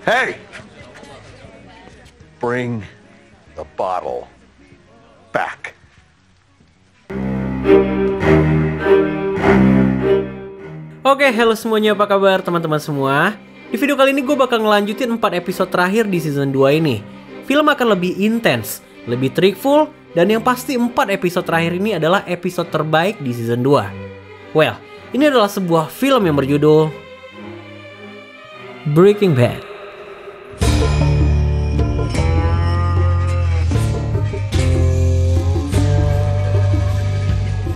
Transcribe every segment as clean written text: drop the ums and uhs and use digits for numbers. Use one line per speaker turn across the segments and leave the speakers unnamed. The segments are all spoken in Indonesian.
Hey! Bring the bottle back.
Oke, halo semuanya, apa kabar teman-teman semua? Di video kali ini gue bakal ngelanjutin 4 episode terakhir di season 2 ini. Film akan lebih intens, lebih trickful, dan yang pasti 4 episode terakhir ini adalah episode terbaik di season 2. Well, ini adalah sebuah film yang berjudul Breaking Bad.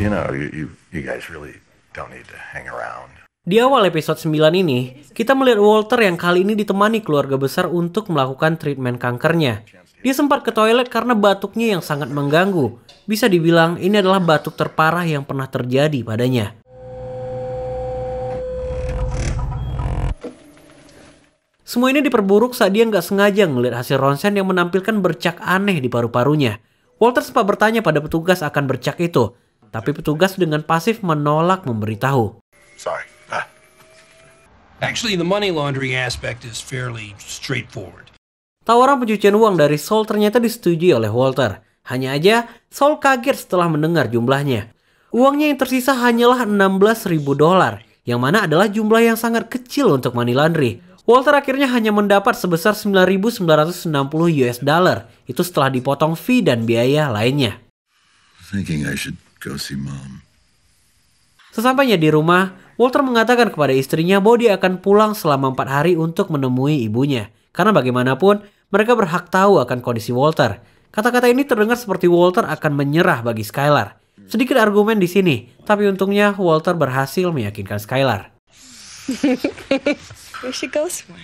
You know, you guys really don't need to hang around.
Di awal episode 9 ini, kita melihat Walter yang kali ini ditemani keluarga besar untuk melakukan treatment kankernya. Dia sempat ke toilet karena batuknya yang sangat mengganggu. Bisa dibilang ini adalah batuk terparah yang pernah terjadi padanya. Semua ini diperburuk saat dia nggak sengaja ngelihat hasil ronsen yang menampilkan bercak aneh di paru-parunya. Walter sempat bertanya pada petugas akan bercak itu, tapi petugas dengan pasif menolak memberitahu.
Sorry.
Actually, the money laundering aspect is fairly straightforward.
Tawaran pencucian uang dari Saul ternyata disetujui oleh Walter. Hanya aja, Saul kaget setelah mendengar jumlahnya. Uangnya yang tersisa hanyalah $16.000, yang mana adalah jumlah yang sangat kecil untuk money laundry. Walter akhirnya hanya mendapat sebesar $9.960. Itu setelah dipotong fee dan biaya lainnya.
Thinking I should go see Mom.
Sesampainya di rumah, Walter mengatakan kepada istrinya bahwa dia akan pulang selama 4 hari untuk menemui ibunya. Karena bagaimanapun, mereka berhak tahu akan kondisi Walter. Kata-kata ini terdengar seperti Walter akan menyerah bagi Skylar. Sedikit argumen di sini, tapi untungnya Walter berhasil meyakinkan Skylar.
We should go somewhere.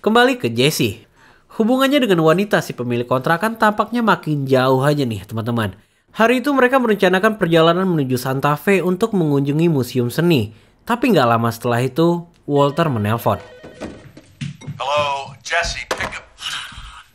Kembali ke Jesse. Hubungannya dengan wanita si pemilik kontrakan tampaknya makin jauh aja nih teman-teman. Hari itu mereka merencanakan perjalanan menuju Santa Fe untuk mengunjungi museum seni. Tapi nggak lama setelah itu, Walter menelpon.
Hello, Jesse, pick up.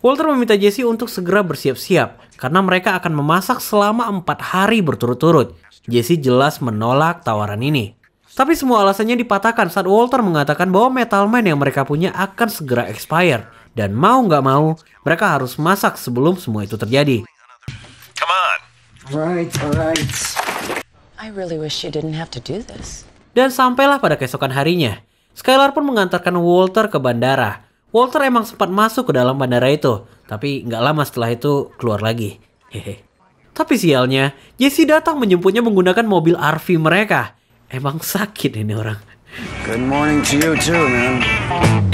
Walter meminta Jesse untuk segera bersiap-siap karena mereka akan memasak selama 4 hari berturut-turut. Jesse jelas menolak tawaran ini. Tapi semua alasannya dipatahkan saat Walter mengatakan bahwa Metal Man yang mereka punya akan segera expire. Dan mau nggak mau, mereka harus masak sebelum semua itu terjadi.
Come on.
Right. I really wish you didn't have to do this.
Dan sampailah pada keesokan harinya. Skylar pun mengantarkan Walter ke bandara. Walter emang sempat masuk ke dalam bandara itu, tapi nggak lama setelah itu keluar lagi. Hehe. Tapi sialnya, Jesse datang menjemputnya menggunakan mobil RV mereka. Emang sakit ini orang.
Good morning to you too, man.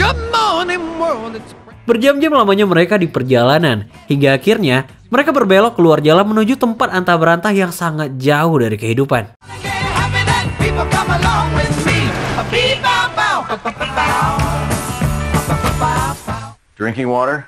Good morning, world.
Berjam-jam lamanya mereka di perjalanan, hingga akhirnya mereka berbelok keluar jalan menuju tempat antah berantah yang sangat jauh dari kehidupan.
Drinking water?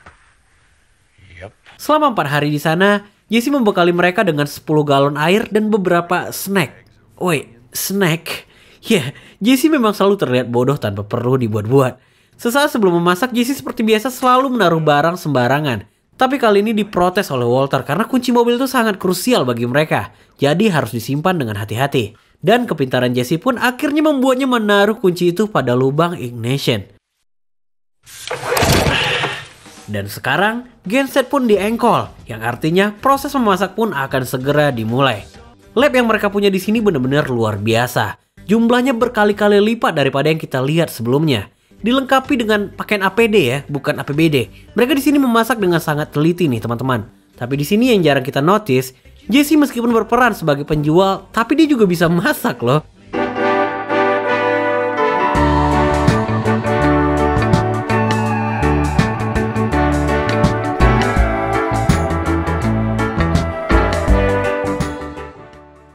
Yep.
Selama 4 hari di sana, Jesse membekali mereka dengan 10 galon air dan beberapa snack. Woi, snack? Ya, Jesse memang selalu terlihat bodoh tanpa perlu dibuat-buat. Sesaat sebelum memasak, Jesse seperti biasa selalu menaruh barang sembarangan. Tapi kali ini diprotes oleh Walter karena kunci mobil itu sangat krusial bagi mereka. Jadi harus disimpan dengan hati-hati. Dan kepintaran Jesse pun akhirnya membuatnya menaruh kunci itu pada lubang ignition. Dan sekarang, genset pun diengkol, yang artinya proses memasak pun akan segera dimulai. Lab yang mereka punya di sini benar-benar luar biasa. Jumlahnya berkali-kali lipat daripada yang kita lihat sebelumnya. Dilengkapi dengan pakaian APD ya, bukan APBD. Mereka di sini memasak dengan sangat teliti nih teman-teman. Tapi di sini yang jarang kita notice, Jesse meskipun berperan sebagai penjual, tapi dia juga bisa masak loh.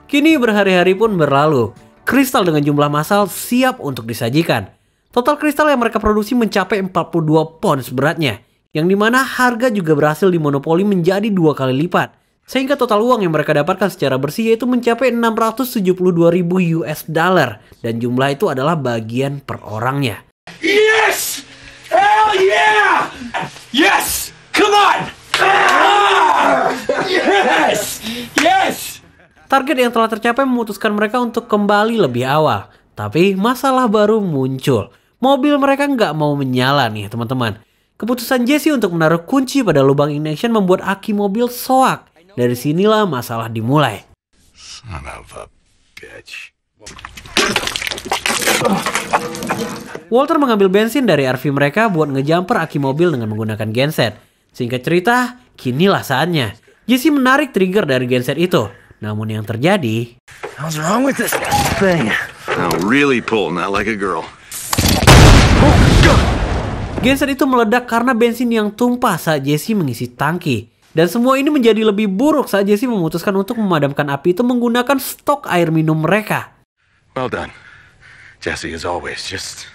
Kini berhari-hari pun berlalu. Kristal dengan jumlah massal siap untuk disajikan. Total kristal yang mereka produksi mencapai 42 pounds beratnya, yang dimana harga juga berhasil dimonopoli menjadi 2 kali lipat. Sehingga total uang yang mereka dapatkan secara bersih yaitu mencapai $672.000 dan jumlah itu adalah bagian per orangnya.
Yes! Hell yeah! Yes! Come on! Yes! Yes!
Target yang telah tercapai memutuskan mereka untuk kembali lebih awal. Tapi masalah baru muncul. Mobil mereka nggak mau menyala nih teman-teman. Keputusan Jesse untuk menaruh kunci pada lubang ignition membuat aki mobil soak. Dari sinilah masalah dimulai.
Son of a bitch.
Walter mengambil bensin dari RV mereka buat ngejumper aki mobil dengan menggunakan genset. Singkat cerita, kinilah saatnya. Jesse menarik trigger dari genset itu. Namun yang terjadi...
What's wrong with this thing?
Now really pull, not like a girl.
Genset itu meledak karena bensin yang tumpah saat Jesse mengisi tangki. Dan semua ini menjadi lebih buruk saat Jesse memutuskan untuk memadamkan api itu menggunakan stok air minum mereka.
Well done. Jesse, as always, just...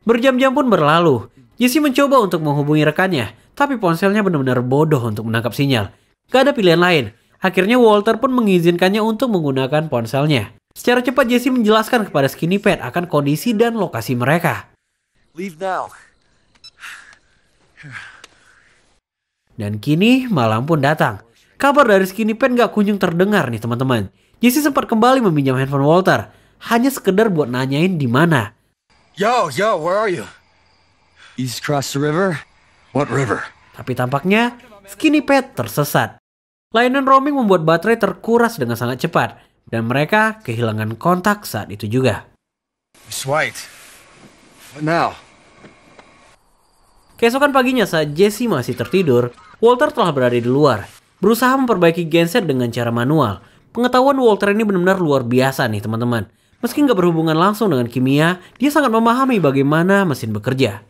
Berjam-jam pun berlalu. Jesse mencoba untuk menghubungi rekannya, tapi ponselnya benar-benar bodoh untuk menangkap sinyal. Gak ada pilihan lain. Akhirnya Walter pun mengizinkannya untuk menggunakan ponselnya. Secara cepat Jesse menjelaskan kepada Skinny Pete akan kondisi dan lokasi mereka.
Leave now.
Dan kini malam pun datang. Kabar dari Skinny Pete gak kunjung terdengar nih teman-teman. Jesse sempat kembali meminjam handphone Walter, hanya sekedar buat nanyain di mana.
Yo, where are you? East across the river?
What river?
Tapi tampaknya Skinny Pete tersesat. Layanan roaming membuat baterai terkuras dengan sangat cepat, dan mereka kehilangan kontak saat itu juga.
Swiped. What now?
Keesokan paginya saat Jesse masih tertidur, Walter telah berada di luar, berusaha memperbaiki genset dengan cara manual. Pengetahuan Walter ini benar-benar luar biasa nih teman-teman. Meski nggak berhubungan langsung dengan kimia, dia sangat memahami bagaimana mesin bekerja.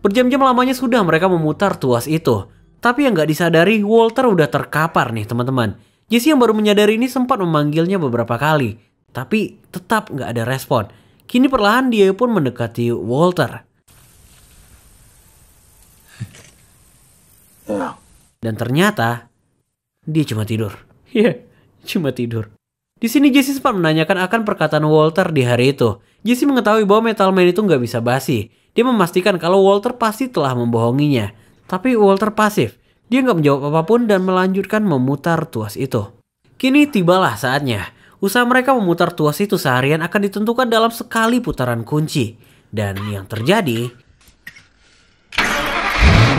Berjam-jam lamanya sudah mereka memutar tuas itu. Tapi yang nggak disadari, Walter udah terkapar nih teman-teman. Jesse yang baru menyadari ini sempat memanggilnya beberapa kali. Tapi tetap nggak ada respon. Kini perlahan dia pun mendekati Walter. Dan ternyata dia cuma tidur. Iya, cuma tidur. Di sini Jesse sempat menanyakan akan perkataan Walter di hari itu. Jesse mengetahui bahwa Metal Man itu nggak bisa basi. Dia memastikan kalau Walter pasti telah membohonginya. Tapi Walter pasif. Dia nggak menjawab apapun dan melanjutkan memutar tuas itu. Kini tibalah saatnya. Usaha mereka memutar tuas itu seharian akan ditentukan dalam sekali putaran kunci. Dan yang terjadi...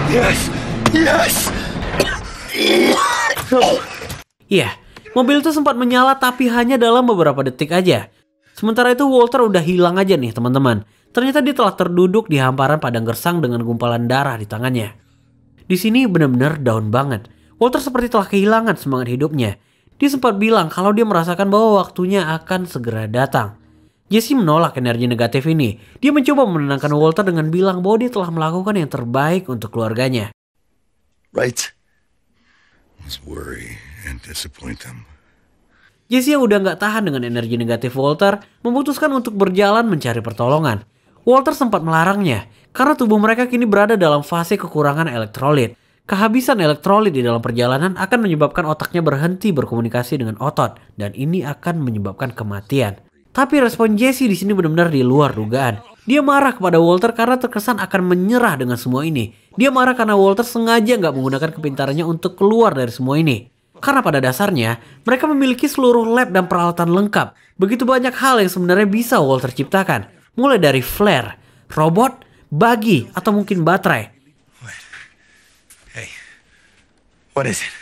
Yes!
Iya, mobil itu sempat menyala tapi hanya dalam beberapa detik aja. Sementara itu Walter udah hilang aja nih teman-teman. Ternyata dia telah terduduk di hamparan padang gersang dengan gumpalan darah di tangannya. Di sini benar-benar down banget. Walter seperti telah kehilangan semangat hidupnya. Dia sempat bilang kalau dia merasakan bahwa waktunya akan segera datang. Jesse menolak energi negatif ini. Dia mencoba menenangkan Walter dengan bilang bahwa dia telah melakukan yang terbaik untuk keluarganya.
Right.
Let's worry and disappoint them.
Jesse yang udah gak tahan dengan energi negatif Walter memutuskan untuk berjalan mencari pertolongan. Walter sempat melarangnya karena tubuh mereka kini berada dalam fase kekurangan elektrolit. Kehabisan elektrolit di dalam perjalanan akan menyebabkan otaknya berhenti berkomunikasi dengan otot dan ini akan menyebabkan kematian. Tapi respon Jesse di sini benar-benar di luar dugaan. Dia marah kepada Walter karena terkesan akan menyerah dengan semua ini. Dia marah karena Walter sengaja nggak menggunakan kepintarannya untuk keluar dari semua ini. Karena pada dasarnya, mereka memiliki seluruh lab dan peralatan lengkap. Begitu banyak hal yang sebenarnya bisa Walter ciptakan. Mulai dari flare, robot, buggy, atau mungkin baterai.
Hey, what is it?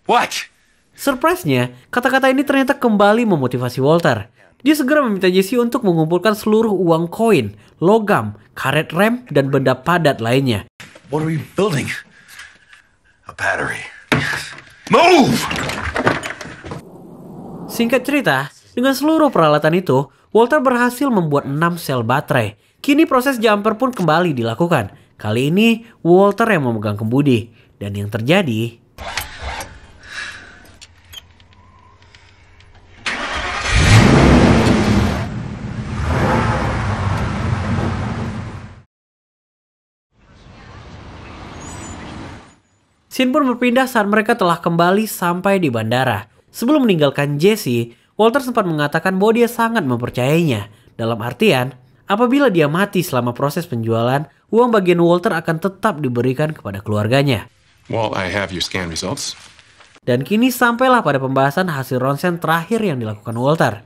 What?
Surprise-nya, kata-kata ini ternyata kembali memotivasi Walter. Dia segera meminta Jesse untuk mengumpulkan seluruh uang koin, logam, karet rem, dan benda padat lainnya.
What are we building?
A battery. Move!
Singkat cerita, dengan seluruh peralatan itu, Walter berhasil membuat 6 sel baterai. Kini proses jumper pun kembali dilakukan. Kali ini, Walter yang memegang kemudi. Dan yang terjadi... Scene pun berpindah saat mereka telah kembali sampai di bandara. Sebelum meninggalkan Jesse, Walter sempat mengatakan bahwa dia sangat mempercayainya. Dalam artian, apabila dia mati selama proses penjualan, uang bagian Walter akan tetap diberikan kepada keluarganya.
Well, I have your scan results.
Dan kini sampailah pada pembahasan hasil ronsen terakhir yang dilakukan Walter.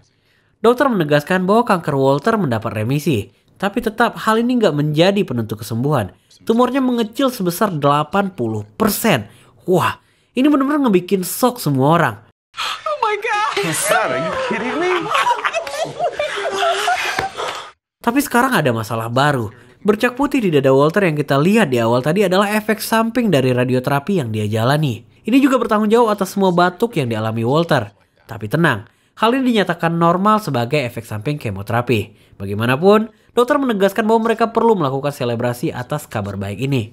Dokter menegaskan bahwa kanker Walter mendapat remisi, tapi tetap hal ini nggak menjadi penentu kesembuhan. Tumornya mengecil sebesar 80%. Wah, ini benar-benar ngebikin shock semua orang.
Oh my God! Are you kidding me?
Tapi sekarang ada masalah baru. Bercak putih di dada Walter yang kita lihat di awal tadi adalah efek samping dari radioterapi yang dia jalani. Ini juga bertanggung jawab atas semua batuk yang dialami Walter. Tapi tenang, hal ini dinyatakan normal sebagai efek samping kemoterapi. Bagaimanapun, dokter menegaskan bahwa mereka perlu melakukan selebrasi atas kabar baik ini.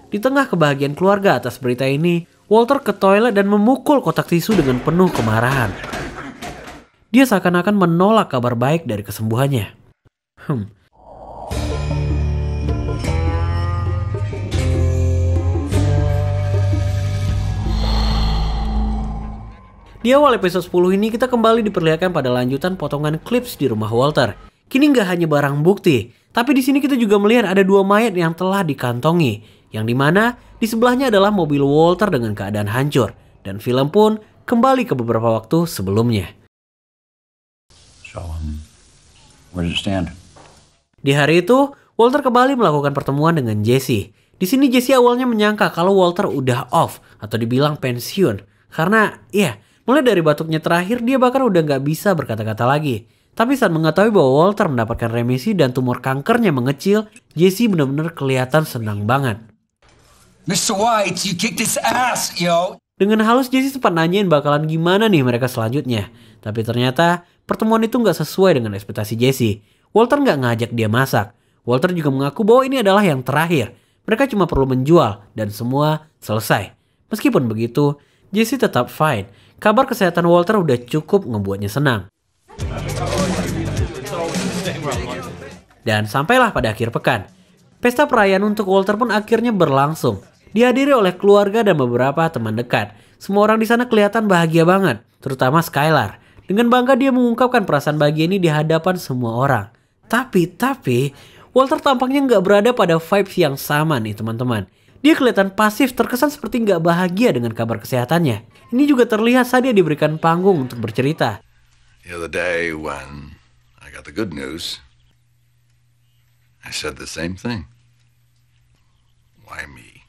Di tengah kebahagiaan keluarga atas berita ini, Walter ke toilet dan memukul kotak tisu dengan penuh kemarahan. Dia seakan-akan menolak kabar baik dari kesembuhannya. Di awal episode 10 ini kita kembali diperlihatkan pada lanjutan potongan clips di rumah Walter. Kini nggak hanya barang bukti, tapi di sini kita juga melihat ada 2 mayat yang telah dikantongi, yang dimana di sebelahnya adalah mobil Walter dengan keadaan hancur, dan film pun kembali ke beberapa waktu sebelumnya.
So, where does it stand?
Di hari itu, Walter kembali melakukan pertemuan dengan Jesse. Di sini Jesse awalnya menyangka kalau Walter udah off atau dibilang pensiun, karena mulai dari batuknya terakhir, dia bahkan udah gak bisa berkata-kata lagi. Tapi saat mengetahui bahwa Walter mendapatkan remisi dan tumor kankernya mengecil, Jesse benar-benar kelihatan senang banget.
Mr. White, you kicked his ass, yo.
Dengan halus, Jesse sempat nanyain bakalan gimana nih mereka selanjutnya. Tapi ternyata, pertemuan itu gak sesuai dengan ekspektasi Jesse. Walter gak ngajak dia masak. Walter juga mengaku bahwa ini adalah yang terakhir. Mereka cuma perlu menjual, dan semua selesai. Meskipun begitu, Jesse tetap fine. Kabar kesehatan Walter udah cukup ngebuatnya senang. Dan sampailah pada akhir pekan. Pesta perayaan untuk Walter pun akhirnya berlangsung. Dihadiri oleh keluarga dan beberapa teman dekat. Semua orang di sana kelihatan bahagia banget, terutama Skylar. Dengan bangga dia mengungkapkan perasaan bahagia ini di hadapan semua orang. Tapi Walter tampaknya nggak berada pada vibes yang sama nih teman-teman. Dia kelihatan pasif, terkesan seperti nggak bahagia dengan kabar kesehatannya. Ini juga terlihat saat dia diberikan panggung untuk bercerita.
The other day when I got the good news, I said the same thing. Why me?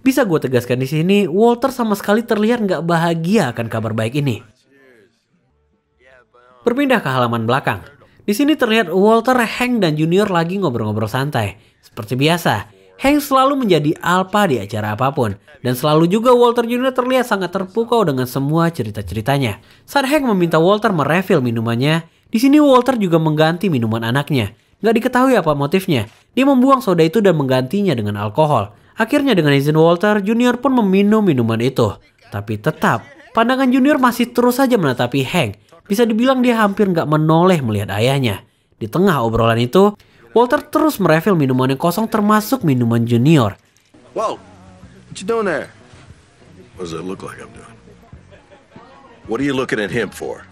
Bisa gue tegaskan di sini, Walter sama sekali terlihat nggak bahagia akan kabar baik ini. Berpindah ke halaman belakang. Di sini terlihat Walter, Hank, dan Junior lagi ngobrol-ngobrol santai. Seperti biasa, Hank selalu menjadi alpha di acara apapun. Dan selalu juga Walter Jr. terlihat sangat terpukau dengan semua cerita-ceritanya. Saat Hank meminta Walter merefill minumannya, di sini Walter juga mengganti minuman anaknya. Gak diketahui apa motifnya. Dia membuang soda itu dan menggantinya dengan alkohol. Akhirnya dengan izin Walter, Junior pun meminum minuman itu. Tapi tetap, pandangan Junior masih terus saja menatapi Hank. Bisa dibilang dia hampir gak menoleh melihat ayahnya. Di tengah obrolan itu, Walter terus merefill minuman yang kosong termasuk minuman Junior.
Whoa, what you doing there?
What does it look like I'm doing? What are you looking at him for?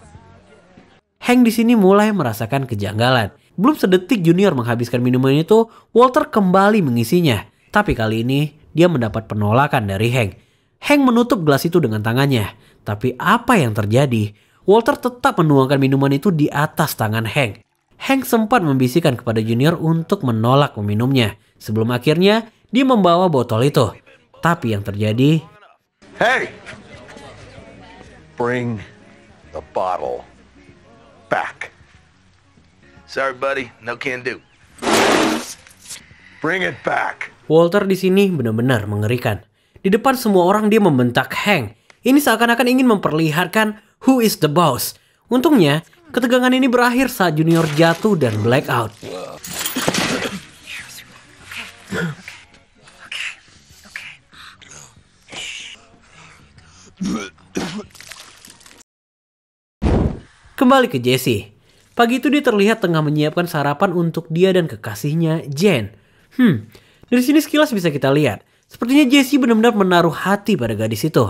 Hank di sini mulai merasakan kejanggalan. Belum sedetik Junior menghabiskan minuman itu, Walter kembali mengisinya. Tapi kali ini, dia mendapat penolakan dari Hank. Hank menutup gelas itu dengan tangannya. Tapi apa yang terjadi? Walter tetap menuangkan minuman itu di atas tangan Hank. Hank sempat membisikkan kepada Junior untuk menolak meminumnya. Sebelum akhirnya, dia membawa botol itu. Tapi yang terjadi...
Hey! Bring the bottle back.
Sorry, buddy. No can do.
Bring it back.
Walter di sini benar-benar mengerikan. Di depan semua orang dia membentak Hank. Ini seakan-akan ingin memperlihatkan who is the boss. Untungnya, ketegangan ini berakhir saat Junior jatuh dan blackout. Kembali ke Jesse. Pagi itu dia terlihat tengah menyiapkan sarapan untuk dia dan kekasihnya, Jen. Dari sini sekilas bisa kita lihat. Sepertinya Jesse benar-benar menaruh hati pada gadis itu.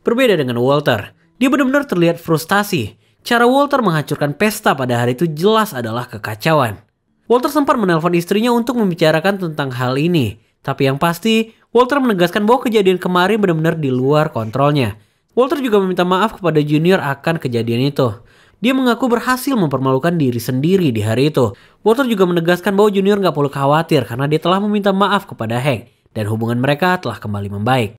Berbeda dengan Walter, dia benar-benar terlihat frustasi. Cara Walter menghancurkan pesta pada hari itu jelas adalah kekacauan. Walter sempat menelpon istrinya untuk membicarakan tentang hal ini. Tapi yang pasti, Walter menegaskan bahwa kejadian kemarin benar-benar di luar kontrolnya. Walter juga meminta maaf kepada Junior akan kejadian itu. Dia mengaku berhasil mempermalukan diri sendiri di hari itu. Walter juga menegaskan bahwa Junior gak perlu khawatir karena dia telah meminta maaf kepada Hank dan hubungan mereka telah kembali membaik.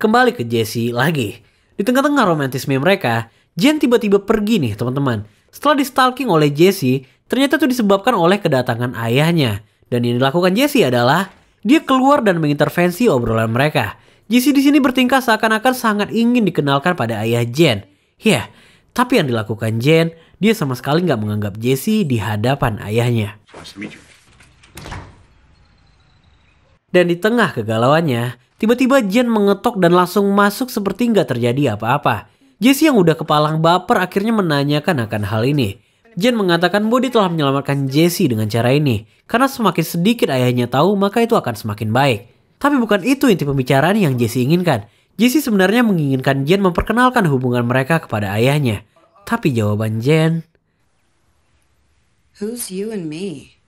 Kembali ke Jesse lagi. Di tengah-tengah romantisme mereka, Jen tiba-tiba pergi nih teman-teman. Setelah di-stalking oleh Jesse, ternyata itu disebabkan oleh kedatangan ayahnya. Dan yang dilakukan Jesse adalah dia keluar dan mengintervensi obrolan mereka. Jesse di sini bertingkah seakan-akan sangat ingin dikenalkan pada ayah Jen. Ya, tapi yang dilakukan Jen, dia sama sekali nggak menganggap Jesse di hadapan ayahnya. Dan di tengah kegalauannya, tiba-tiba Jen mengetok dan langsung masuk seperti nggak terjadi apa-apa. Jesse yang udah kepalang baper akhirnya menanyakan akan hal ini. Jen mengatakan bahwa dia telah menyelamatkan Jesse dengan cara ini. Karena semakin sedikit ayahnya tahu, maka itu akan semakin baik. Tapi bukan itu inti pembicaraan yang Jesse inginkan. Jesse sebenarnya menginginkan Jen memperkenalkan hubungan mereka kepada ayahnya. Tapi jawaban Jen,
Who's you and me?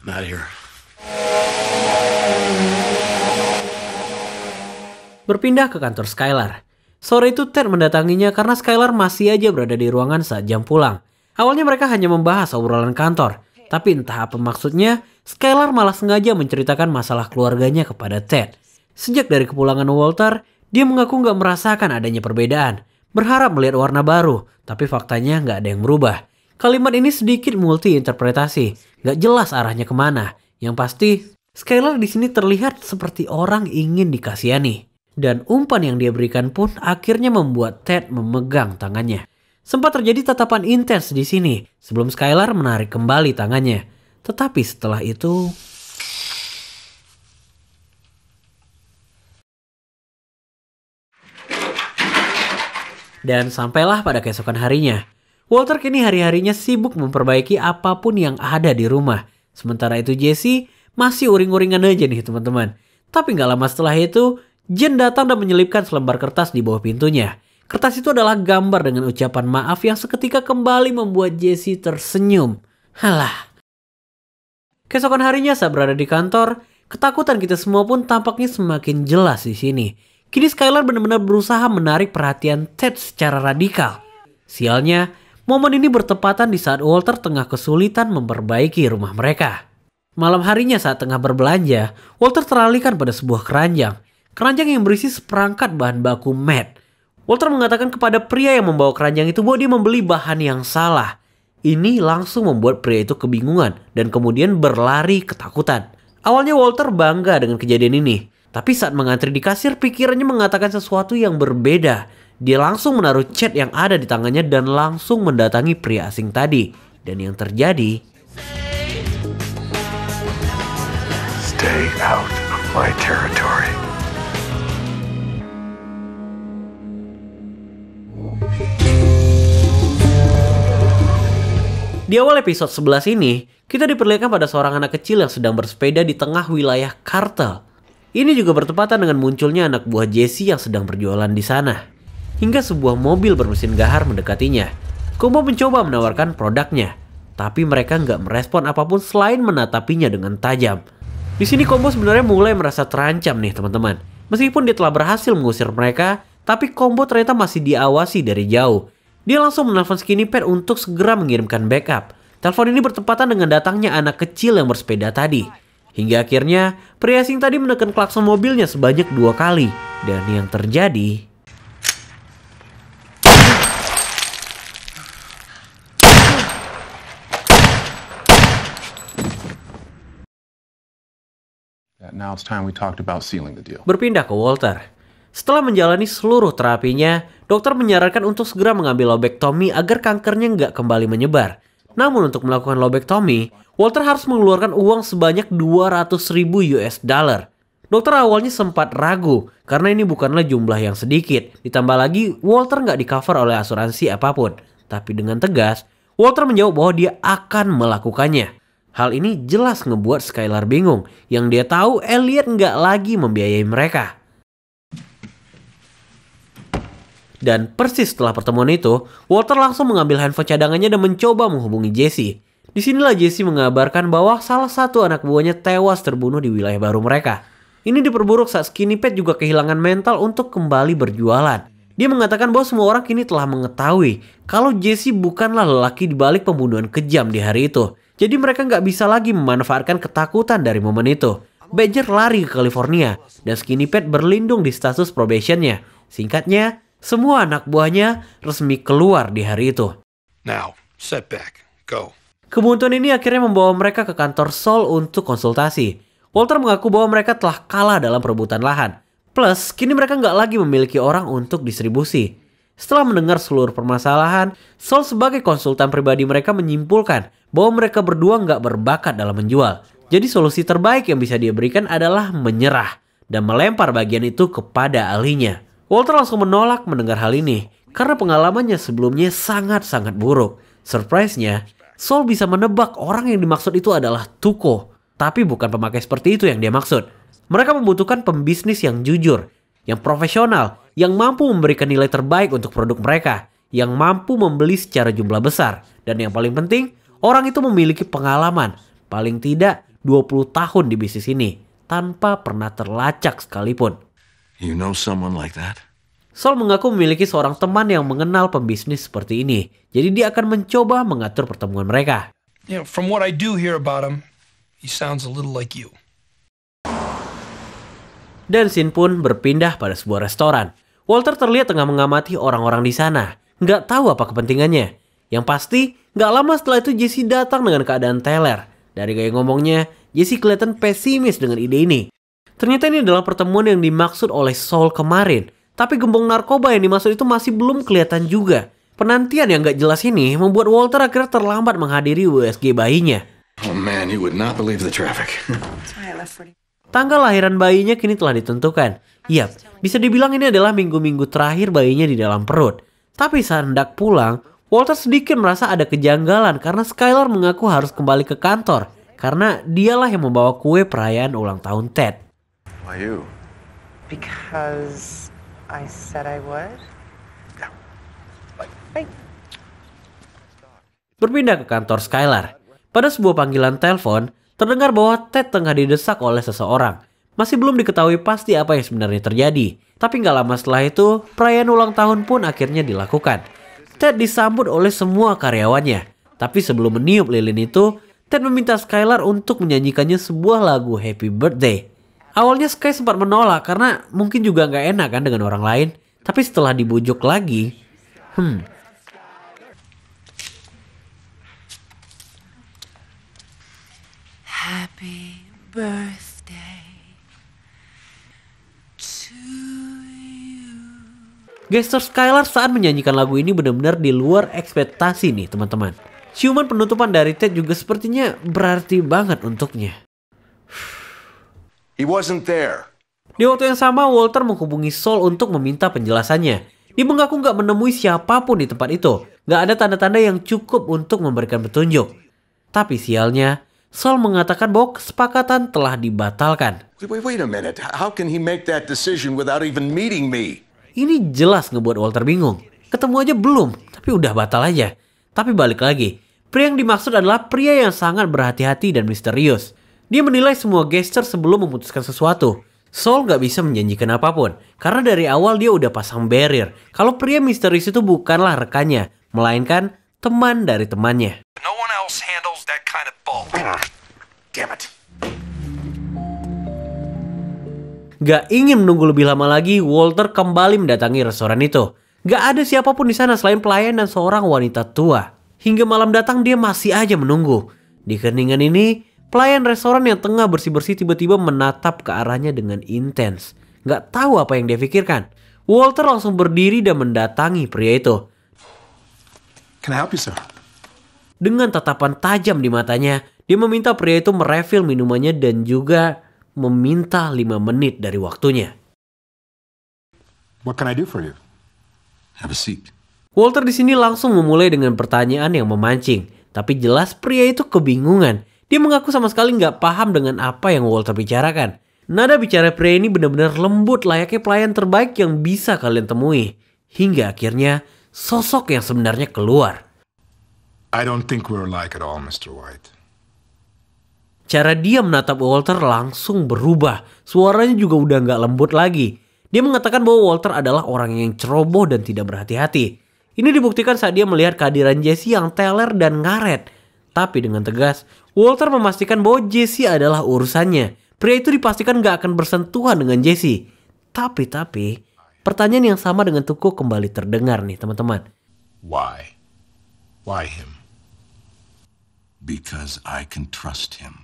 I'm out of here.
berpindah ke kantor Skylar. Sore itu Ted mendatanginya karena Skylar masih aja berada di ruangan saat jam pulang. Awalnya mereka hanya membahas obrolan kantor. Tapi entah apa maksudnya, Skylar malah sengaja menceritakan masalah keluarganya kepada Ted. Sejak dari kepulangan Walter, dia mengaku nggak merasakan adanya perbedaan. Berharap melihat warna baru, tapi faktanya nggak ada yang berubah. Kalimat ini sedikit multi-interpretasi, nggak jelas arahnya kemana. Yang pasti, Skylar di sini terlihat seperti orang ingin dikasihani. Dan umpan yang dia berikan pun akhirnya membuat Ted memegang tangannya. Sempat terjadi tatapan intens di sini sebelum Skylar menarik kembali tangannya. Tetapi setelah itu... Dan sampailah pada keesokan harinya. Walter kini hari-harinya sibuk memperbaiki apapun yang ada di rumah. Sementara itu Jesse masih uring-uringan aja nih teman-teman. Tapi gak lama setelah itu, Jen datang dan menyelipkan selembar kertas di bawah pintunya. Kertas itu adalah gambar dengan ucapan maaf yang seketika kembali membuat Jesse tersenyum. Halah. Keesokan harinya saat berada di kantor, ketakutan kita semua pun tampaknya semakin jelas di sini. Kini Skylar benar-benar berusaha menarik perhatian Ted secara radikal. Sialnya, momen ini bertepatan di saat Walter tengah kesulitan memperbaiki rumah mereka. Malam harinya saat tengah berbelanja, Walter teralihkan pada sebuah keranjang. Keranjang yang berisi seperangkat bahan baku mat. Walter mengatakan kepada pria yang membawa keranjang itu bahwa dia membeli bahan yang salah. Ini langsung membuat pria itu kebingungan dan kemudian berlari ketakutan. Awalnya Walter bangga dengan kejadian ini. Tapi saat mengantri di kasir, pikirannya mengatakan sesuatu yang berbeda. Dia langsung menaruh chat yang ada di tangannya dan langsung mendatangi pria asing tadi. Dan yang terjadi...
Stay out of my territory.
Di awal episode 11 ini, kita diperlihatkan pada seorang anak kecil yang sedang bersepeda di tengah wilayah kartel. Ini juga bertepatan dengan munculnya anak buah Jesse yang sedang berjualan di sana. Hingga sebuah mobil bermesin gahar mendekatinya. Combo mencoba menawarkan produknya, tapi mereka nggak merespon apapun selain menatapinya dengan tajam. Di sini Combo sebenarnya mulai merasa terancam nih teman-teman. Meskipun dia telah berhasil mengusir mereka, tapi Combo ternyata masih diawasi dari jauh. Dia langsung menelpon Skinny Pet untuk segera mengirimkan backup. Telepon ini bertepatan dengan datangnya anak kecil yang bersepeda tadi. Hingga akhirnya, pria asing tadi menekan klakson mobilnya sebanyak 2 kali. Dan yang terjadi...
Now it's time we talked about sealing the deal.
Berpindah ke Walter. Setelah menjalani seluruh terapinya, dokter menyarankan untuk segera mengambil lobektomi agar kankernya nggak kembali menyebar. Namun untuk melakukan lobektomi, Walter harus mengeluarkan uang sebanyak 200.000 US dollar. Dokter awalnya sempat ragu karena ini bukanlah jumlah yang sedikit. Ditambah lagi, Walter nggak di-cover oleh asuransi apapun. Tapi dengan tegas, Walter menjawab bahwa dia akan melakukannya. Hal ini jelas ngebuat Skylar bingung. Yang dia tahu Elliot nggak lagi membiayai mereka. Dan persis setelah pertemuan itu, Walter langsung mengambil handphone cadangannya dan mencoba menghubungi Jesse. Disinilah Jesse mengabarkan bahwa salah satu anak buahnya tewas terbunuh di wilayah baru mereka. Ini diperburuk saat Skinny Pete juga kehilangan mental untuk kembali berjualan. Dia mengatakan bahwa semua orang kini telah mengetahui kalau Jesse bukanlah lelaki dibalik pembunuhan kejam di hari itu. Jadi mereka nggak bisa lagi memanfaatkan ketakutan dari momen itu. Badger lari ke California dan Skinny Pete berlindung di status probationnya. Singkatnya, semua anak buahnya resmi keluar di hari itu.
Now, set back. Go.
Kebuntuan ini akhirnya membawa mereka ke kantor Saul untuk konsultasi. Walter mengaku bahwa mereka telah kalah dalam perebutan lahan. Plus, kini mereka nggak lagi memiliki orang untuk distribusi. Setelah mendengar seluruh permasalahan, Saul sebagai konsultan pribadi mereka menyimpulkan bahwa mereka berdua nggak berbakat dalam menjual. Jadi solusi terbaik yang bisa dia berikan adalah menyerah dan melempar bagian itu kepada ahlinya. Walter langsung menolak mendengar hal ini karena pengalamannya sebelumnya sangat-sangat buruk. Surprise-nya, Saul bisa menebak orang yang dimaksud itu adalah Tuco. Tapi bukan pemakai seperti itu yang dia maksud. Mereka membutuhkan pembisnis yang jujur, yang profesional, yang mampu memberikan nilai terbaik untuk produk mereka, yang mampu membeli secara jumlah besar. Dan yang paling penting, orang itu memiliki pengalaman, paling tidak 20 tahun di bisnis ini, tanpa pernah terlacak sekalipun.
You know someone like that?
Saul mengaku memiliki seorang teman yang mengenal pembisnis seperti ini. Jadi dia akan mencoba mengatur pertemuan mereka.
You know, from what I do hear about him, he sounds a little like you.
Dan scene pun berpindah pada sebuah restoran. Walter terlihat tengah mengamati orang-orang di sana. Nggak tahu apa kepentingannya. Yang pasti, nggak lama setelah itu Jesse datang dengan keadaan teler. Dari gaya ngomongnya, Jesse kelihatan pesimis dengan ide ini. Ternyata ini adalah pertemuan yang dimaksud oleh Saul kemarin. Tapi gembong narkoba yang dimaksud itu masih belum kelihatan juga. Penantian yang nggak jelas ini membuat Walter akhirnya terlambat menghadiri USG bayinya.
Oh man, you would not believe the traffic.
Tanggal lahiran bayinya kini telah ditentukan. Yap, bisa dibilang ini adalah minggu-minggu terakhir bayinya di dalam perut. Tapi saat hendak pulang, Walter sedikit merasa ada kejanggalan karena Skylar mengaku harus kembali ke kantor. Karena dialah yang membawa kue perayaan ulang tahun Ted.
Why you?
Because I said I would. Right.
Berpindah ke kantor Skylar. Pada sebuah panggilan telepon, terdengar bahwa Ted tengah didesak oleh seseorang. Masih belum diketahui pasti apa yang sebenarnya terjadi. Tapi nggak lama setelah itu, perayaan ulang tahun pun akhirnya dilakukan. Ted disambut oleh semua karyawannya. Tapi sebelum meniup lilin itu, Ted meminta Skylar untuk menyanyikannya sebuah lagu Happy Birthday. Awalnya Sky sempat menolak karena mungkin juga nggak enak kan dengan orang lain. Tapi setelah dibujuk lagi,
Happy birthday to you.
gestur Skylar saat menyanyikan lagu ini benar-benar di luar ekspektasi nih teman-teman. Ciuman penutupan dari Ted juga sepertinya berarti banget untuknya.
He wasn't there.
Di waktu yang sama, Walter menghubungi Saul untuk meminta penjelasannya. Dia mengaku nggak menemui siapapun di tempat itu. Nggak ada tanda-tanda yang cukup untuk memberikan petunjuk. Tapi sialnya, Saul mengatakan bahwa kesepakatan telah dibatalkan.
Wait a minute. How can he make that decision without even meeting me?
Ini jelas ngebuat Walter bingung. Ketemu aja belum, tapi udah batal aja. Tapi balik lagi, pria yang dimaksud adalah pria yang sangat berhati-hati dan misterius. Dia menilai semua gesture sebelum memutuskan sesuatu. Saul gak bisa menjanjikan apapun, karena dari awal dia udah pasang barrier kalau pria misterius itu bukanlah rekannya, melainkan teman dari temannya.
No one else handles that kind of bulk.
Damn it.
Gak ingin menunggu lebih lama lagi, Walter kembali mendatangi restoran itu. Gak ada siapapun di sana selain pelayan dan seorang wanita tua. Hingga malam datang dia masih aja menunggu. Di keheningan ini, pelayan restoran yang tengah bersih-bersih tiba-tiba menatap ke arahnya dengan intens. Gak tahu apa yang dia pikirkan. Walter langsung berdiri dan mendatangi pria itu.
Can I help you, sir?
Dengan tatapan tajam di matanya, dia meminta pria itu merefill minumannya dan juga meminta 5 menit dari waktunya.
What can I do for you?
Have a seat.
Walter di sini langsung memulai dengan pertanyaan yang memancing. Tapi jelas pria itu kebingungan. Dia mengaku sama sekali nggak paham dengan apa yang Walter bicarakan. Nada bicara pria ini benar-benar lembut layaknya pelayan terbaik yang bisa kalian temui. Hingga akhirnya sosok yang sebenarnya keluar.
I don't think we're alike at all, Mr. White.
Cara dia menatap Walter langsung berubah. Suaranya juga udah gak lembut lagi. Dia mengatakan bahwa Walter adalah orang yang ceroboh dan tidak berhati-hati. Ini dibuktikan saat dia melihat kehadiran Jesse yang teler dan ngaret. Tapi dengan tegas, Walter memastikan bahwa Jesse adalah urusannya. Pria itu dipastikan gak akan bersentuhan dengan Jesse. Tapi, pertanyaan yang sama dengan Tuko kembali terdengar nih teman-teman.
Why? Why him?
Because I can trust him.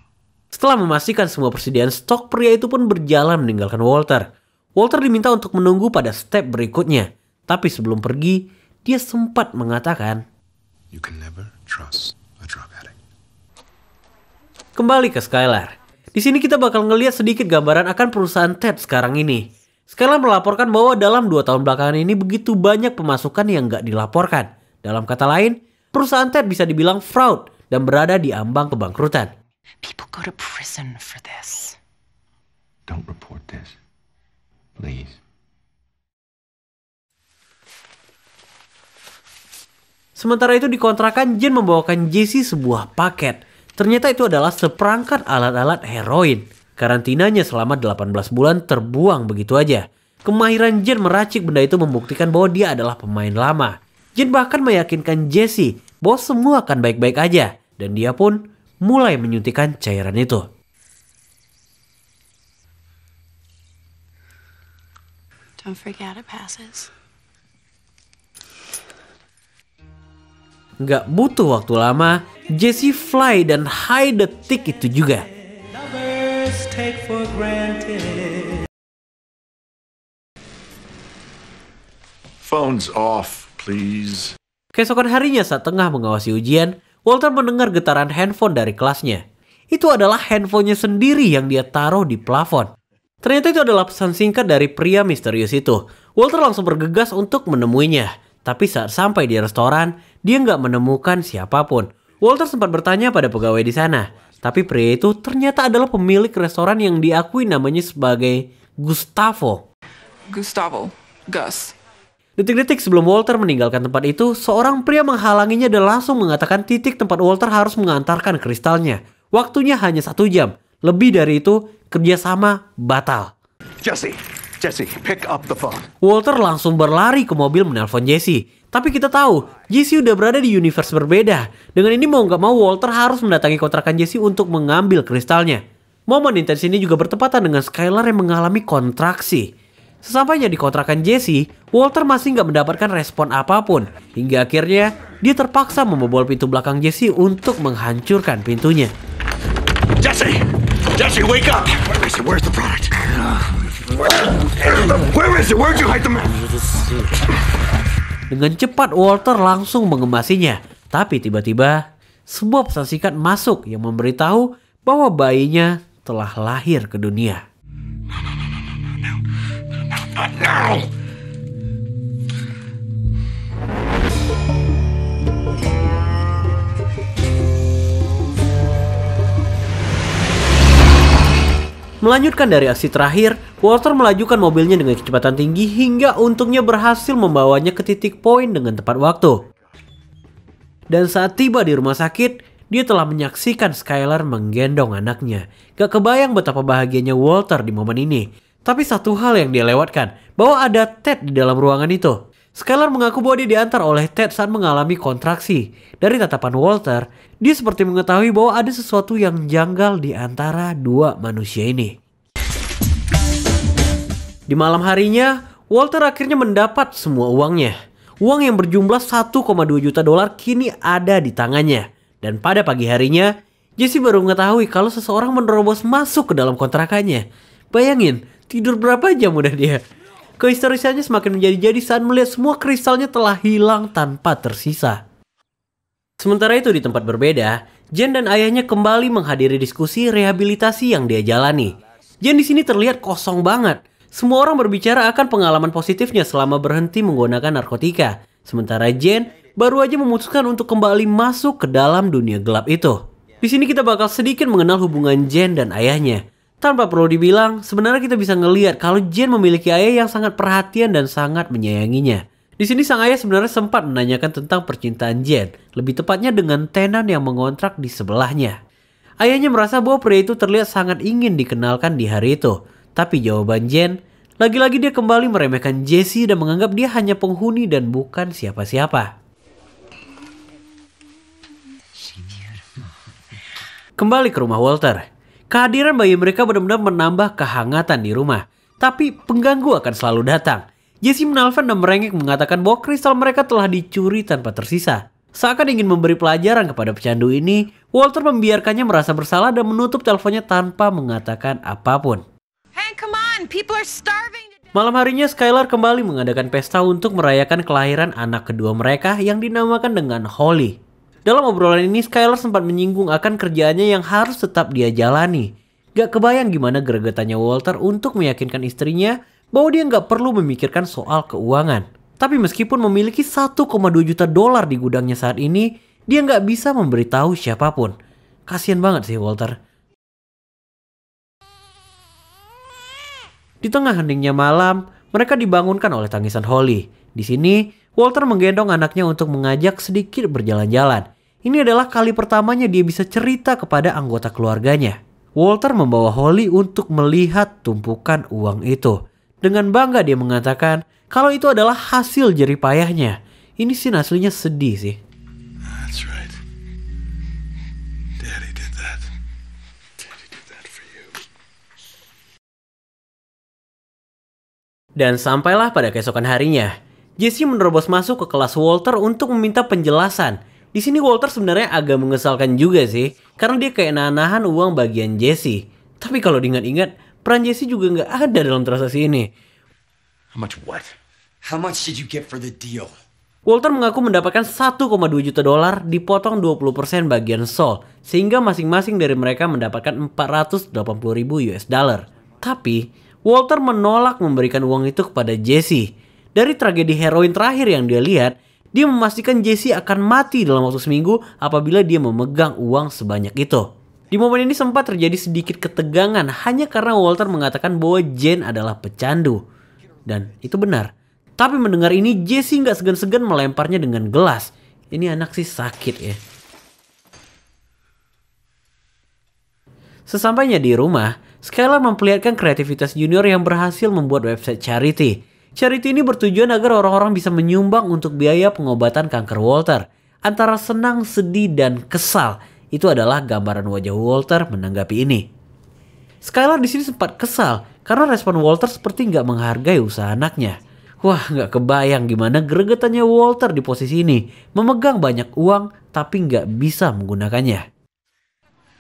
Setelah memastikan semua persediaan stok, pria itu pun berjalan meninggalkan Walter. Walter diminta untuk menunggu pada step berikutnya. Tapi sebelum pergi, dia sempat mengatakan,
You can never trust a drug addict.
Kembali ke Skylar. Di sini kita bakal ngelihat sedikit gambaran akan perusahaan Ted sekarang ini. Skylar melaporkan bahwa dalam 2 tahun belakangan ini begitu banyak pemasukan yang gak dilaporkan. Dalam kata lain, perusahaan Ted bisa dibilang fraud dan berada di ambang kebangkrutan.
People go to prison for this.
Don't report this. Please.
Sementara itu di kontrakan, Jen membawakan Jesse sebuah paket. Ternyata itu adalah seperangkat alat-alat heroin. Karantinanya selama 18 bulan terbuang begitu aja. Kemahiran Jen meracik benda itu membuktikan bahwa dia adalah pemain lama. Jen bahkan meyakinkan Jesse bahwa semua akan baik-baik aja. Dan dia pun mulai menyuntikkan cairan itu.
Don't forget it passes.
Nggak butuh waktu lama, Jesse fly dan hide detik itu juga.
Phone's off, please.
Keesokan harinya saat tengah mengawasi ujian, Walter mendengar getaran handphone dari kelasnya. Itu adalah handphonenya sendiri yang dia taruh di plafon. Ternyata itu adalah pesan singkat dari pria misterius itu. Walter langsung bergegas untuk menemuinya. Tapi saat sampai di restoran, dia nggak menemukan siapapun. Walter sempat bertanya pada pegawai di sana. Tapi pria itu ternyata adalah pemilik restoran yang diakui namanya sebagai Gustavo.
Gustavo. Gus.
Detik-detik sebelum Walter meninggalkan tempat itu, seorang pria menghalanginya dan langsung mengatakan titik tempat Walter harus mengantarkan kristalnya. Waktunya hanya 1 jam. Lebih dari itu, kerjasama batal.
Jesse, pick up the phone.
Walter langsung berlari ke mobil menelpon Jesse. Tapi kita tahu, Jesse udah berada di universe berbeda. Dengan ini mau nggak mau Walter harus mendatangi kontrakan Jesse untuk mengambil kristalnya. Momen intens ini juga bertepatan dengan Skylar yang mengalami kontraksi. Sesampainya di kontrakan Jesse, Walter masih nggak mendapatkan respon apapun. Hingga akhirnya, dia terpaksa membobol pintu belakang Jesse untuk menghancurkan pintunya.
Jesse, wake up! Where is it? Where's the product? Where is it? Where'd you hide the map?
Dengan cepat Walter langsung mengemasinya. Tapi tiba-tiba sebuah pesan singkat masuk yang memberitahu bahwa bayinya telah lahir ke dunia.
Now!
Melanjutkan dari aksi terakhir, Walter melajukan mobilnya dengan kecepatan tinggi hingga untungnya berhasil membawanya ke titik poin dengan tepat waktu. Dan saat tiba di rumah sakit, dia telah menyaksikan Skylar menggendong anaknya. Gak kebayang betapa bahagianya Walter di momen ini. Tapi satu hal yang dia lewatkan, bahwa ada Ted di dalam ruangan itu. Skylar mengaku bahwa dia diantar oleh Ted saat mengalami kontraksi. Dari tatapan Walter, dia seperti mengetahui bahwa ada sesuatu yang janggal di antara dua manusia ini. Di malam harinya, Walter akhirnya mendapat semua uangnya. Uang yang berjumlah 1,2 juta dolar kini ada di tangannya. Dan pada pagi harinya, Jesse baru mengetahui kalau seseorang menerobos masuk ke dalam kontrakannya. Bayangin, tidur berapa jam udah dia? Kehisterisannya semakin menjadi-jadi saat melihat semua kristalnya telah hilang tanpa tersisa. Sementara itu di tempat berbeda, Jen dan ayahnya kembali menghadiri diskusi rehabilitasi yang dia jalani. Jen di sini terlihat kosong banget. Semua orang berbicara akan pengalaman positifnya selama berhenti menggunakan narkotika. Sementara Jen baru aja memutuskan untuk kembali masuk ke dalam dunia gelap itu. Di sini kita bakal sedikit mengenal hubungan Jen dan ayahnya. Tanpa perlu dibilang, sebenarnya kita bisa ngelihat kalau Jen memiliki ayah yang sangat perhatian dan sangat menyayanginya. Di sini sang ayah sebenarnya sempat menanyakan tentang percintaan Jen, lebih tepatnya dengan tenan yang mengontrak di sebelahnya. Ayahnya merasa bahwa pria itu terlihat sangat ingin dikenalkan di hari itu. Tapi jawaban Jen, lagi-lagi dia kembali meremehkan Jesse dan menganggap dia hanya penghuni dan bukan siapa-siapa. Kembali ke rumah Walter. Kehadiran bayi mereka benar-benar menambah kehangatan di rumah. Tapi pengganggu akan selalu datang. Jesse menelpon dan merengek mengatakan bahwa kristal mereka telah dicuri tanpa tersisa. Seakan ingin memberi pelajaran kepada pecandu ini, Walter membiarkannya merasa bersalah dan menutup teleponnya tanpa mengatakan apapun.
Hey, come on, people are starving.
Malam harinya Skylar kembali mengadakan pesta untuk merayakan kelahiran anak kedua mereka yang dinamakan dengan Holly. Dalam obrolan ini Skylar sempat menyinggung akan kerjaannya yang harus tetap dia jalani. Gak kebayang gimana gregetannya Walter untuk meyakinkan istrinya bahwa dia gak perlu memikirkan soal keuangan. Tapi meskipun memiliki 1,2 juta dolar di gudangnya saat ini, dia gak bisa memberitahu siapapun. Kasian banget sih Walter. Di tengah heningnya malam, mereka dibangunkan oleh tangisan Holly. Di sini, Walter menggendong anaknya untuk mengajak sedikit berjalan-jalan. Ini adalah kali pertamanya dia bisa cerita kepada anggota keluarganya. Walter membawa Holly untuk melihat tumpukan uang itu. Dengan bangga dia mengatakan kalau itu adalah hasil jerih payahnya. Ini scene aslinya sedih sih.
That's right. Daddy did that. Daddy did that for you.
Dan sampailah pada keesokan harinya, Jesse menerobos masuk ke kelas Walter untuk meminta penjelasan. Di sini Walter sebenarnya agak mengesalkan juga sih, karena dia kayak nahan uang bagian Jesse. Tapi kalau diingat-ingat, peran Jesse juga nggak ada dalam transaksi ini.
How much what? How much did you get for the deal?
Walter mengaku mendapatkan 1,2 juta dolar dipotong 20% bagian Saul, sehingga masing-masing dari mereka mendapatkan 480.000 US dollar. Tapi, Walter menolak memberikan uang itu kepada Jesse. Dari tragedi heroin terakhir yang dia lihat, dia memastikan Jesse akan mati dalam waktu seminggu apabila dia memegang uang sebanyak itu. Di momen ini sempat terjadi sedikit ketegangan hanya karena Walter mengatakan bahwa Jen adalah pecandu. Dan itu benar. Tapi mendengar ini Jesse nggak segan-segan melemparnya dengan gelas. Ini anak sih sakit ya. Sesampainya di rumah, Skylar memperlihatkan kreativitas junior yang berhasil membuat website charity. Charity ini bertujuan agar orang-orang bisa menyumbang untuk biaya pengobatan kanker Walter. Antara senang, sedih, dan kesal, itu adalah gambaran wajah Walter menanggapi ini. Skylar di sini sempat kesal karena respon Walter seperti nggak menghargai usaha anaknya. Wah, nggak kebayang gimana gregetannya Walter di posisi ini, memegang banyak uang tapi nggak bisa menggunakannya.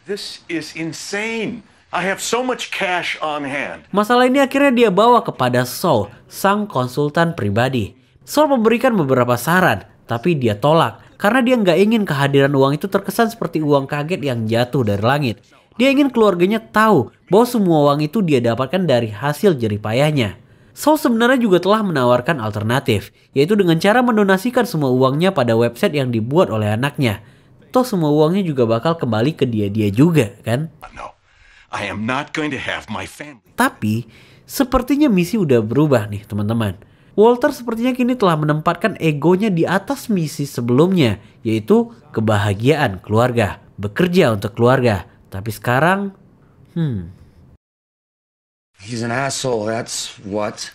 This is insane. I have so much cash on hand.
Masalah ini akhirnya dia bawa kepada Saul, sang konsultan pribadi. Saul memberikan beberapa saran, tapi dia tolak karena dia nggak ingin kehadiran uang itu terkesan seperti uang kaget yang jatuh dari langit. Dia ingin keluarganya tahu bahwa semua uang itu dia dapatkan dari hasil jerih payahnya. Saul sebenarnya juga telah menawarkan alternatif, yaitu dengan cara mendonasikan semua uangnya pada website yang dibuat oleh anaknya. Toh semua uangnya juga bakal kembali ke dia juga, kan?
No, I am not going to have my family.
Tapi, sepertinya misi udah berubah nih teman-teman. Walter sepertinya kini telah menempatkan egonya di atas misi sebelumnya, yaitu kebahagiaan keluarga, bekerja untuk keluarga. Tapi sekarang,
He's an asshole, that's what.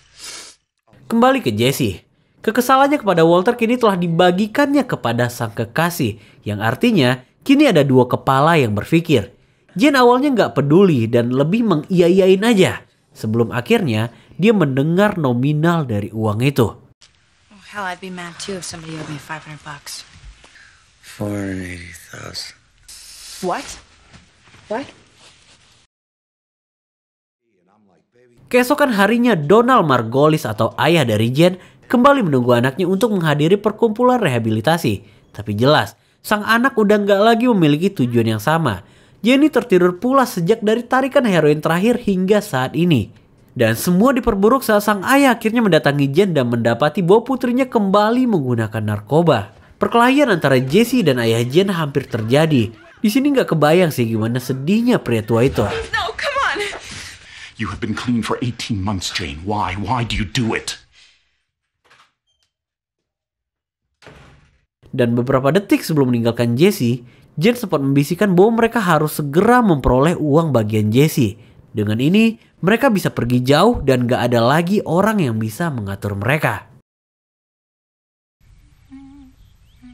Kembali ke Jesse. Kekesalannya kepada Walter kini telah dibagikannya kepada sang kekasih, yang artinya kini ada dua kepala yang berpikir. Jen awalnya nggak peduli dan lebih mengiyain aja, sebelum akhirnya dia mendengar nominal dari uang itu.
Oh, hell, I'd be mad too if somebody owed me $500.
480,000.
What? What?
Keesokan harinya Donald Margolis atau ayah dari Jen kembali menunggu anaknya untuk menghadiri perkumpulan rehabilitasi. Tapi jelas, sang anak udah nggak lagi memiliki tujuan yang sama. Jenny tertidur pula sejak dari tarikan heroin terakhir hingga saat ini. Dan semua diperburuk saat sang ayah akhirnya mendatangi Jen dan mendapati bahwa putrinya kembali menggunakan narkoba. Perkelahian antara Jesse dan ayah Jen hampir terjadi. Di sini nggak kebayang sih gimana sedihnya pria tua itu.
No, come on.
You have been clean for 18 months, Jane. Why? Why do you do it?
Dan beberapa detik sebelum meninggalkan Jesse, Jen sempat membisikkan bahwa mereka harus segera memperoleh uang bagian Jesse. Dengan ini, mereka bisa pergi jauh dan gak ada lagi orang yang bisa mengatur mereka.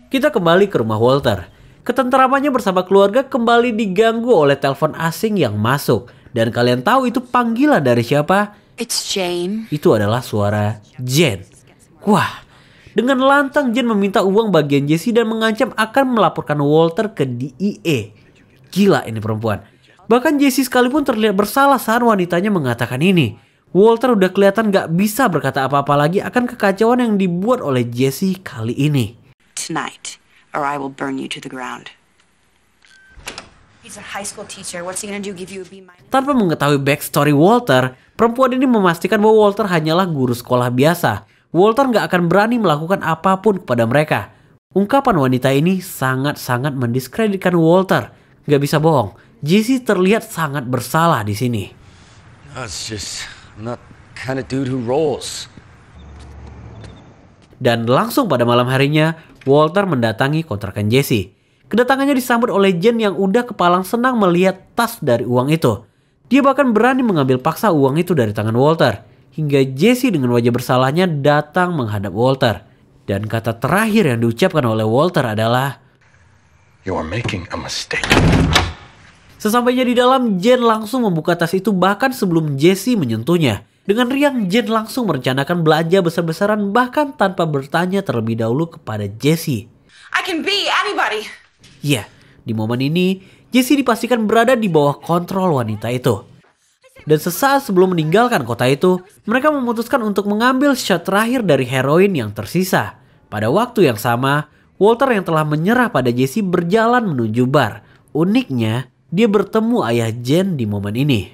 Kita kembali ke rumah Walter. Ketenteramannya bersama keluarga kembali diganggu oleh telepon asing yang masuk. Dan kalian tahu itu panggilan dari siapa?
It's Jane.
Itu adalah suara Jane. Wah, dengan lantang Jane meminta uang bagian Jesse dan mengancam akan melaporkan Walter ke DEA. Gila ini perempuan. Bahkan Jesse sekalipun terlihat bersalah saat wanitanya mengatakan ini. Walter udah kelihatan gak bisa berkata apa-apa lagi akan kekacauan yang dibuat oleh Jesse kali ini.
Tonight, or I will burn you to the ground.
He's a high school teacher. What's he gonna do? Give you a B-?
Tanpa mengetahui backstory Walter, perempuan ini memastikan bahwa Walter hanyalah guru sekolah biasa. Walter gak akan berani melakukan apapun kepada mereka. Ungkapan wanita ini sangat-sangat mendiskreditkan Walter. Gak bisa bohong, Jesse terlihat sangat bersalah di sini.
That's just not kind of dude who rolls.
Dan langsung pada malam harinya, Walter mendatangi kontrakan Jesse. Kedatangannya disambut oleh Jen yang udah kepalang senang melihat tas dari uang itu. Dia bahkan berani mengambil paksa uang itu dari tangan Walter. Hingga Jesse dengan wajah bersalahnya datang menghadap Walter. Dan kata terakhir yang diucapkan oleh Walter adalah,
You are making a mistake.
sesampainya di dalam, Jen langsung membuka tas itu bahkan sebelum Jesse menyentuhnya. Dengan riang, Jen langsung merencanakan belanja besar-besaran bahkan tanpa bertanya terlebih dahulu kepada Jesse.
I can be anybody.
Ya, di momen ini, Jesse dipastikan berada di bawah kontrol wanita itu. Dan sesaat sebelum meninggalkan kota itu, mereka memutuskan untuk mengambil shot terakhir dari heroin yang tersisa. Pada waktu yang sama, Walter yang telah menyerah pada Jesse berjalan menuju bar. Uniknya, dia bertemu ayah Jen di momen ini.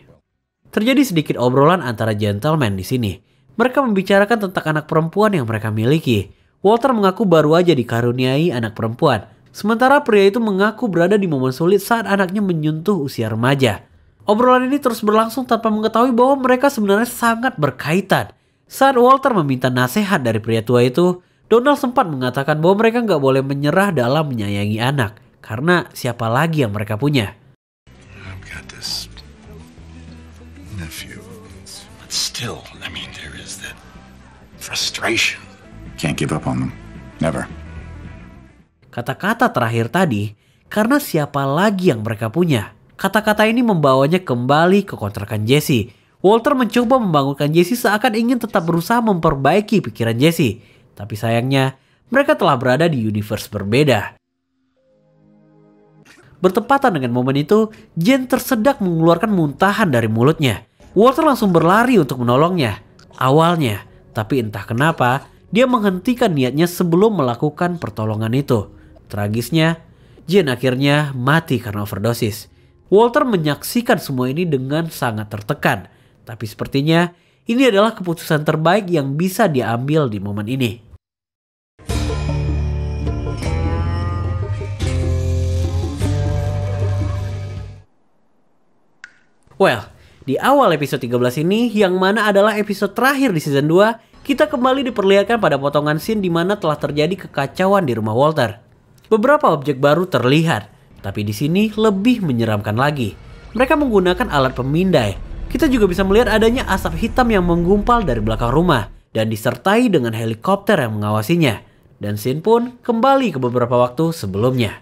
Terjadi sedikit obrolan antara gentleman di sini. Mereka membicarakan tentang anak perempuan yang mereka miliki. Walter mengaku baru aja dikaruniai anak perempuan. Sementara pria itu mengaku berada di momen sulit saat anaknya menyentuh usia remaja. Obrolan ini terus berlangsung tanpa mengetahui bahwa mereka sebenarnya sangat berkaitan. Saat Walter meminta nasihat dari pria tua itu, Donald sempat mengatakan bahwa mereka nggak boleh menyerah dalam menyayangi anak. Karena siapa lagi yang mereka punya?
I've got this nephew. But still, I mean, there is that frustration.
Can't give up on them. Never.
Kata-kata terakhir tadi, karena siapa lagi yang mereka punya? Kata-kata ini membawanya kembali ke kontrakan Jesse. Walter mencoba membangunkan Jesse seakan ingin tetap berusaha memperbaiki pikiran Jesse. Tapi sayangnya, mereka telah berada di universe berbeda. Bertepatan dengan momen itu, Jen tersedak mengeluarkan muntahan dari mulutnya. Walter langsung berlari untuk menolongnya. Awalnya, tapi entah kenapa, dia menghentikan niatnya sebelum melakukan pertolongan itu. Tragisnya, Jen akhirnya mati karena overdosis. Walter menyaksikan semua ini dengan sangat tertekan. Tapi sepertinya ini adalah keputusan terbaik yang bisa diambil di momen ini. Well, di awal episode 13 ini, yang mana adalah episode terakhir di season 2, kita kembali diperlihatkan pada potongan scene di mana telah terjadi kekacauan di rumah Walter. Beberapa objek baru terlihat. Tapi di sini lebih menyeramkan lagi. Mereka menggunakan alat pemindai. Kita juga bisa melihat adanya asap hitam yang menggumpal dari belakang rumah dan disertai dengan helikopter yang mengawasinya. Dan scene pun kembali ke beberapa waktu sebelumnya.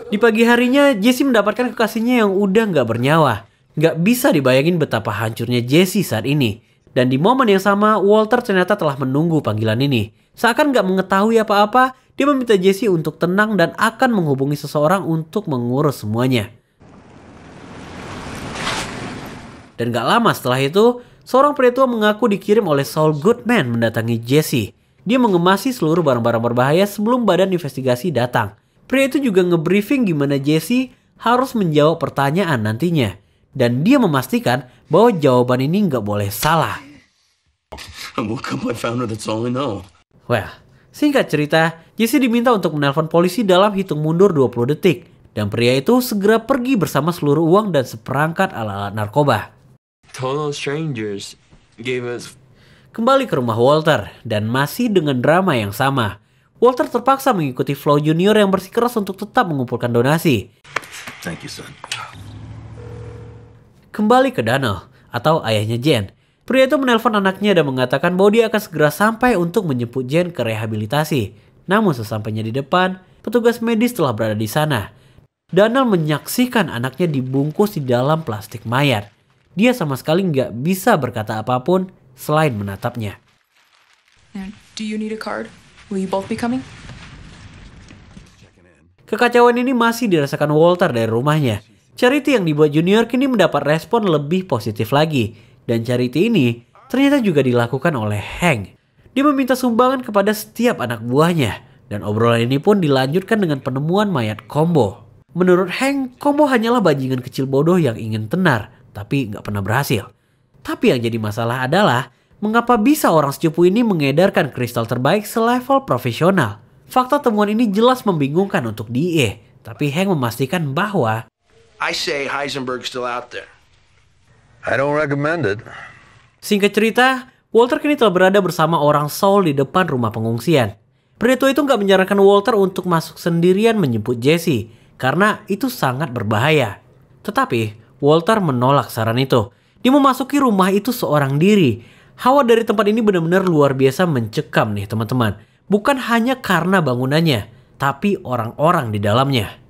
Di pagi harinya, Jesse mendapatkan kekasihnya yang udah gak bernyawa. Gak bisa dibayangin betapa hancurnya Jesse saat ini. Dan di momen yang sama, Walter ternyata telah menunggu panggilan ini. Seakan gak mengetahui apa-apa, dia meminta Jesse untuk tenang dan akan menghubungi seseorang untuk mengurus semuanya. Dan gak lama setelah itu, seorang pria tua mengaku dikirim oleh Saul Goodman mendatangi Jesse. Dia mengemasi seluruh barang-barang berbahaya sebelum badan investigasi datang. Pria itu juga ngebriefing gimana Jesse harus menjawab pertanyaan nantinya. Dan dia memastikan bahwa jawaban ini gak boleh salah. Well, singkat cerita, Jesse diminta untuk menelpon polisi dalam hitung mundur 20 detik. Dan pria itu segera pergi bersama seluruh uang dan seperangkat alat-alat narkoba.
Total strangers gave us...
Kembali ke rumah Walter, dan masih dengan drama yang sama. Walter terpaksa mengikuti Flo Junior yang bersikeras untuk tetap mengumpulkan donasi.
Thank you, son.
Kembali ke Daniel atau ayahnya Jen. Pria itu menelpon anaknya dan mengatakan bahwa dia akan segera sampai untuk menjemput Jen ke rehabilitasi. Namun sesampainya di depan, petugas medis telah berada di sana. Daniel menyaksikan anaknya dibungkus di dalam plastik mayat. Dia sama sekali nggak bisa berkata apapun selain menatapnya.
Do you need a card? Will you both be coming?
Kekacauan ini masih dirasakan Walter dari rumahnya. Charity yang dibuat Junior kini mendapat respon lebih positif lagi. Dan charity ini ternyata juga dilakukan oleh Hank. Dia meminta sumbangan kepada setiap anak buahnya. Dan obrolan ini pun dilanjutkan dengan penemuan mayat Combo. Menurut Hank, Combo hanyalah bajingan kecil bodoh yang ingin tenar, tapi nggak pernah berhasil. Tapi yang jadi masalah adalah, mengapa bisa orang secupu ini mengedarkan kristal terbaik selevel profesional? Fakta temuan ini jelas membingungkan untuk DEA. Tapi Hank memastikan bahwa
I say Heisenberg's still out there.
I don't recommend it.
Singkat cerita, Walter kini telah berada bersama orang Seoul di depan rumah pengungsian. Pria tua itu nggak menyarankan Walter untuk masuk sendirian menjemput Jesse, karena itu sangat berbahaya. Tetapi, Walter menolak saran itu. Dia memasuki rumah itu seorang diri. Hawa dari tempat ini benar-benar luar biasa mencekam nih teman-teman. Bukan hanya karena bangunannya, tapi orang-orang di dalamnya.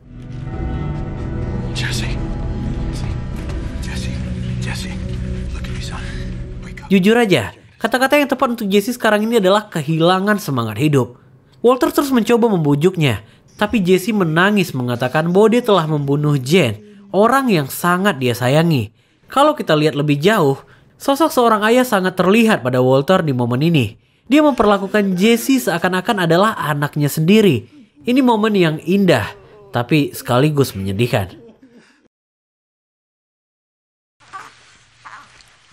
Jujur aja, kata-kata yang tepat untuk Jesse sekarang ini adalah kehilangan semangat hidup. Walter terus mencoba membujuknya, tapi Jesse menangis mengatakan bahwa dia telah membunuh Jen, orang yang sangat dia sayangi. Kalau kita lihat lebih jauh, sosok seorang ayah sangat terlihat pada Walter di momen ini. Dia memperlakukan Jesse seakan-akan adalah anaknya sendiri. Ini momen yang indah, tapi sekaligus menyedihkan.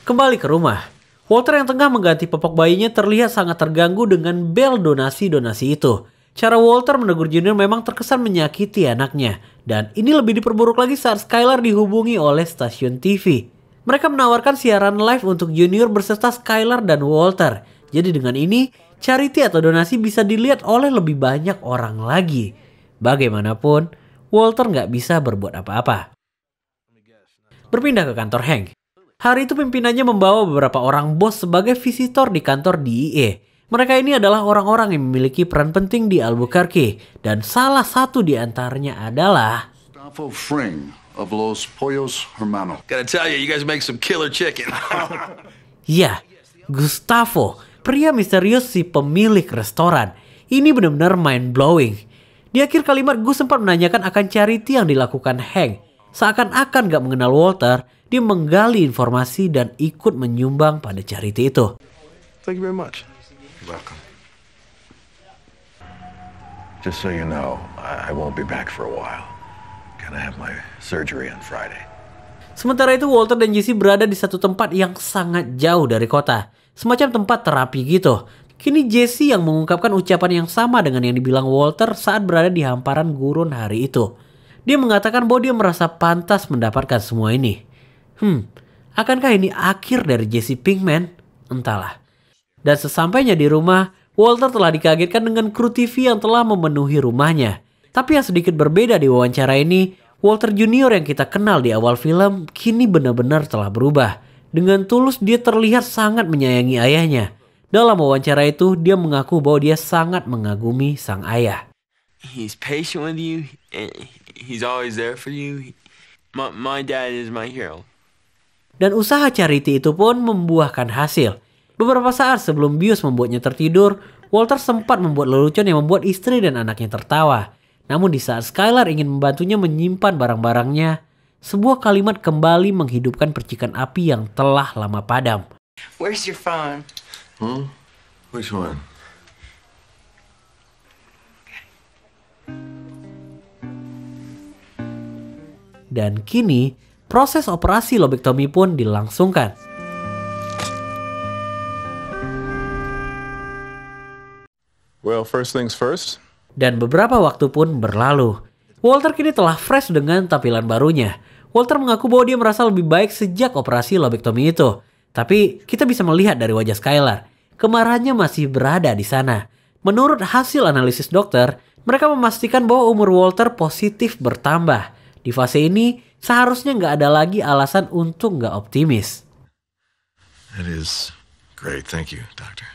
Kembali ke rumah. Walter yang tengah mengganti popok bayinya terlihat sangat terganggu dengan bel donasi-donasi itu. Cara Walter menegur Junior memang terkesan menyakiti anaknya. Dan ini lebih diperburuk lagi saat Skylar dihubungi oleh stasiun TV. Mereka menawarkan siaran live untuk Junior berserta Skylar dan Walter. Jadi dengan ini, charity atau donasi bisa dilihat oleh lebih banyak orang lagi. Bagaimanapun, Walter nggak bisa berbuat apa-apa. Berpindah ke kantor Hank. Hari itu pimpinannya membawa beberapa orang bos sebagai visitor di kantor DEA. Mereka ini adalah orang-orang yang memiliki peran penting di Albuquerque. Dan salah satu di antaranya adalah
Gustavo Fring of Los Pollos Hermanos.
Gotta tell you, you guys make some killer chicken.
ya, Gustavo, pria misterius si pemilik restoran. Ini benar-benar mind-blowing. Di akhir kalimat Gus sempat menanyakan akan charity yang dilakukan Hank. Seakan-akan gak mengenal Walter, dia menggali informasi dan ikut menyumbang pada charity itu.
Thank you very much.
You're welcome. Just so you know, I won't be back for a while. Gonna have my surgery on Friday.
Sementara itu Walter dan Jesse berada di satu tempat yang sangat jauh dari kota. Semacam tempat terapi gitu. Kini Jesse yang mengungkapkan ucapan yang sama dengan yang dibilang Walter saat berada di hamparan gurun hari itu. Dia mengatakan bahwa dia merasa pantas mendapatkan semua ini. Akankah ini akhir dari Jesse Pinkman? Entahlah. Dan sesampainya di rumah, Walter telah dikagetkan dengan kru TV yang telah memenuhi rumahnya. Tapi yang sedikit berbeda di wawancara ini, Walter Junior yang kita kenal di awal film kini benar-benar telah berubah. Dengan tulus dia terlihat sangat menyayangi ayahnya. Dalam wawancara itu, dia mengaku bahwa dia sangat mengagumi sang ayah.
He's patient with you, and he's always there for you. My dad is my hero.
Dan usaha charity itu pun membuahkan hasil. Beberapa saat sebelum bius membuatnya tertidur, Walter sempat membuat lelucon yang membuat istri dan anaknya tertawa. Namun di saat Skylar ingin membantunya menyimpan barang-barangnya, sebuah kalimat kembali menghidupkan percikan api yang telah lama padam.
Where's your phone?
Which one?
Dan kini, proses operasi lobektomi pun dilangsungkan.
Well, first things first.
Dan beberapa waktu pun berlalu. Walter kini telah fresh dengan tampilan barunya. Walter mengaku bahwa dia merasa lebih baik sejak operasi lobektomi itu. Tapi kita bisa melihat dari wajah Skylar, kemarahannya masih berada di sana. Menurut hasil analisis dokter, mereka memastikan bahwa umur Walter positif bertambah. Di fase ini, seharusnya nggak ada lagi alasan untuk nggak optimis.
That is great, thank you, doctor.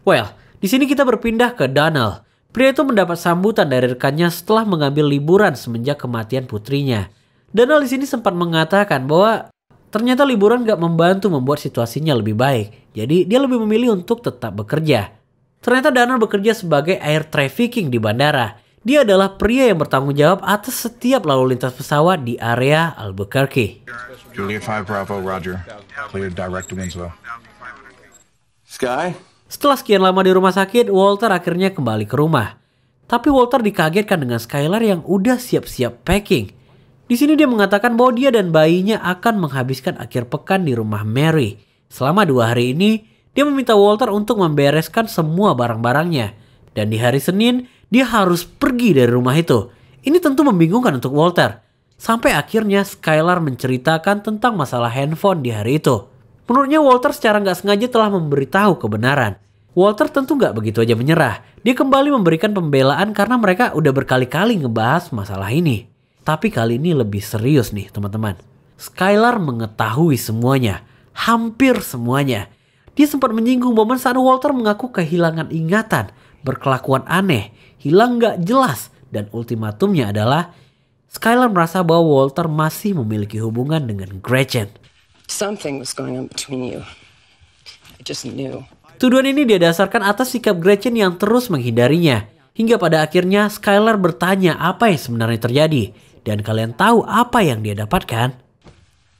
Well, di sini kita berpindah ke Donald. Pria itu mendapat sambutan dari rekannya setelah mengambil liburan semenjak kematian putrinya. Donald di sini sempat mengatakan bahwa ternyata liburan gak membantu membuat situasinya lebih baik. Jadi dia lebih memilih untuk tetap bekerja. Ternyata Donald bekerja sebagai air trafficking di bandara. Dia adalah pria yang bertanggung jawab atas setiap lalu lintas pesawat di area Albuquerque.
Juliet 5 Bravo, Roger. Cleared direct to Winslow.
Sky?
Setelah sekian lama di rumah sakit, Walter akhirnya kembali ke rumah. Tapi Walter dikagetkan dengan Skylar yang udah siap-siap packing. Di sini dia mengatakan bahwa dia dan bayinya akan menghabiskan akhir pekan di rumah Mary. Selama 2 hari ini, dia meminta Walter untuk membereskan semua barang-barangnya. Dan di hari Senin, dia harus pergi dari rumah itu. Ini tentu membingungkan untuk Walter. Sampai akhirnya Skylar menceritakan tentang masalah handphone di hari itu. Menurutnya Walter secara nggak sengaja telah memberitahu kebenaran. Walter tentu nggak begitu aja menyerah. Dia kembali memberikan pembelaan karena mereka udah berkali-kali ngebahas masalah ini. Tapi kali ini lebih serius nih teman-teman. Skylar mengetahui semuanya. Hampir semuanya. Dia sempat menyinggung momen saat Walter mengaku kehilangan ingatan, berkelakuan aneh, hilang nggak jelas, dan ultimatumnya adalah Skylar merasa bahwa Walter masih memiliki hubungan dengan Gretchen.
Something was going on between you. I just knew.
Tuduhan ini dia dasarkan atas sikap Gretchen yang terus menghindarinya. Hingga pada akhirnya Skylar bertanya apa yang sebenarnya terjadi. Dan kalian tahu apa yang dia dapatkan?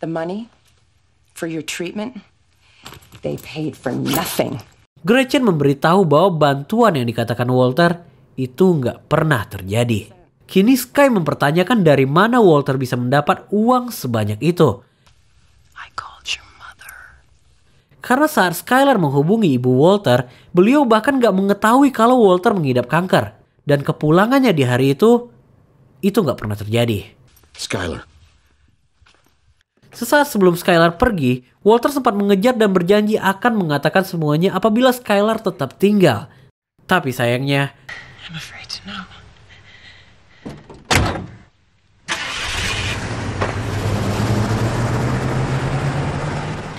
The money for your treatment, they paid for nothing.
Gretchen memberitahu bahwa bantuan yang dikatakan Walter itu nggak pernah terjadi. Kini Sky mempertanyakan dari mana Walter bisa mendapat uang sebanyak itu. Karena saat Skylar menghubungi ibu Walter, beliau bahkan gak mengetahui kalau Walter mengidap kanker. Dan kepulangannya di hari itu gak pernah terjadi.
Skylar.
Sesaat sebelum Skylar pergi, Walter sempat mengejar dan berjanji akan mengatakan semuanya apabila Skylar tetap tinggal. Tapi sayangnya,
I'm afraid to know.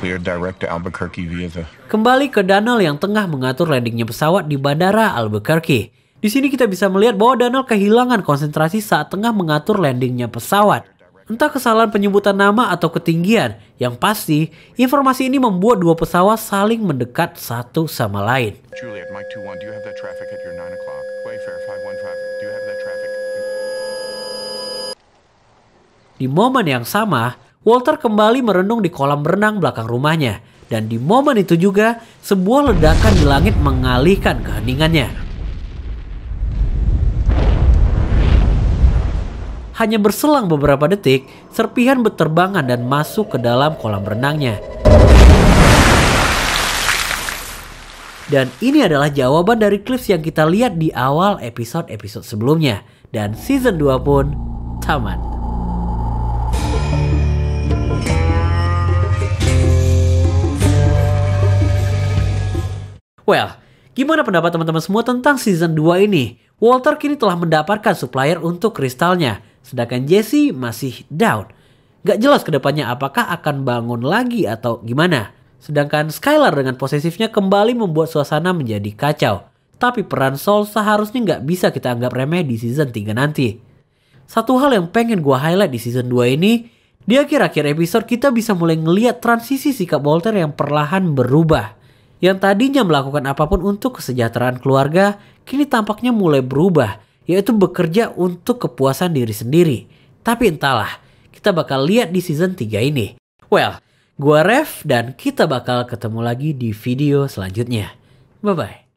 Cleared direct to Albuquerque via the...
Kembali ke Donald yang tengah mengatur landingnya pesawat di bandara Albuquerque. Di sini kita bisa melihat bahwa Donald kehilangan konsentrasi saat tengah mengatur landingnya pesawat. Entah kesalahan penyebutan nama atau ketinggian, yang pasti informasi ini membuat dua pesawat saling mendekat satu sama lain.
Juliet, Mike 21, do you have that traffic at your 9 o'clock? Wayfair 515, do you have that traffic?
Di momen yang sama, Walter kembali merenung di kolam renang belakang rumahnya. Dan di momen itu juga, sebuah ledakan di langit mengalihkan keheningannya. Hanya berselang beberapa detik, serpihan berterbangan dan masuk ke dalam kolam renangnya. Dan ini adalah jawaban dari clips yang kita lihat di awal episode-episode sebelumnya. Dan season 2 pun tamat. Well, gimana pendapat teman-teman semua tentang season 2 ini? Walter kini telah mendapatkan supplier untuk kristalnya, sedangkan Jesse masih down. Gak jelas kedepannya apakah akan bangun lagi atau gimana. Sedangkan Skylar dengan posesifnya kembali membuat suasana menjadi kacau. Tapi peran Saul seharusnya gak bisa kita anggap remeh di season 3 nanti. Satu hal yang pengen gue highlight di season 2 ini, di akhir-akhir episode kita bisa mulai ngeliat transisi sikap Walter yang perlahan berubah. Yang tadinya melakukan apapun untuk kesejahteraan keluarga, kini tampaknya mulai berubah, yaitu bekerja untuk kepuasan diri sendiri. Tapi entahlah, kita bakal lihat di season 3 ini. Well, gua Rev dan kita bakal ketemu lagi di video selanjutnya. Bye-bye.